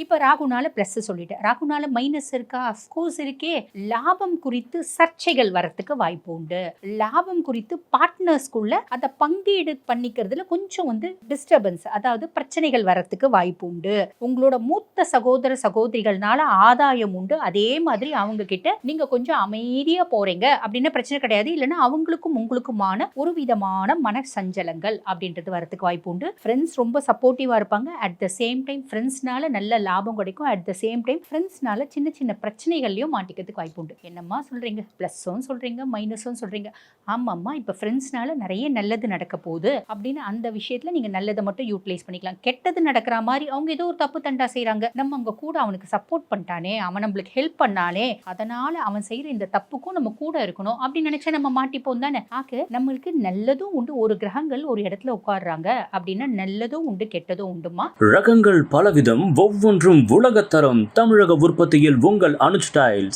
இப்ப ராகுனால பிளஸ் சொல்லிட்டேன். ராகுனால மைனஸ் இருக்கா? அஃப்கோர்ஸ் இருக்கே. லாபம் குறித்து சர்ச்சைகள் வரத்துக்கு வாய்ப்பு உண்டு. லாபம் குறித்து பார்ட்னர்ஸ்குள்ள அதை பங்கீடு பண்ணிக்கிறதுல கொஞ்சம் டிஸ்டர்பன்ஸ், அதாவது பிரச்சனைகள் வரத்துக்கு வாய்ப்பு உண்டு. உங்களோட மூத்த சகோதர சகோதரிகள்னால ஆதாயம் உண்டு. அதே மாதிரி அவங்க கிட்ட நீங்க கொஞ்சம் அமைதியா போறீங்க அப்படின்னு பிரச்சனை கிடையாது. இல்லைன்னா அவங்களுக்கும் உங்களுக்குமான ஒரு விதமான மன சஞ்சலங்கள் அப்படின்றது வரத்துக்கு வாய்ப்பு உண்டு. ஃப்ரெண்ட்ஸ் ரொம்ப சப்போர்ட்டிவா இருப்பாங்க. அட் த சேம் டைம் ஃப்ரெண்ட்ஸ்னால நல்ல லாபம் கிடைக்கும். அட் த சேம் டைம் ஃப்ரெண்ட்ஸ்னால சின்ன சின்ன பிரச்சனைகள்லயும் மாட்டிக்கிறதுக்கு வாய்ப்பு உண்டு. என்னம்மா சொல்றீங்க? பிளஸும் சொல்றீங்க, மைனஸும் சொல்றீங்க. ஆமாம்மா, இப்ப ஃப்ரெண்ட்ஸ்னால நிறைய நல்லது நடக்க போகுது அப்படின்னு அந்த விஷயத்துல நீங்க நல்லதை மட்டும் யூட்டிலைஸ் பண்ணிக்கலாம். கெட்டது நடக்கிற மாதிரி அவங்க ஏதோ ஒரு தப்பு தண்டா செய்யறாங்க, நம்ம அவங்க கூட அவனுக்கு சப்போர்ட் பண்ணிட்டானே, அவன் நம்மளுக்கு ஹெல்ப் பண்ணானே, அதனால அவன் செய்யற இந்த தப்புக்கும் நம்ம கூட இருக்கணும் அப்படின்னு நினைச்சா நம்ம மாட்டிப்போம் தானே. ஆக நம்மளுக்கு நல்லதும் உண்டு. ஒரு கிரகங்கள் ஒரு இடத்துல உட்கார்றாங்க அப்படின்னா நல்லதும் உண்டு, கெட்டதும் உண்டுமா. ரகங்கள் பலவிதம், ஒவ்வொன்றும் உலகத்தரம். தமிழக உற்பத்தியில் உங்கள் அனுஜ் டைல்ஸ்.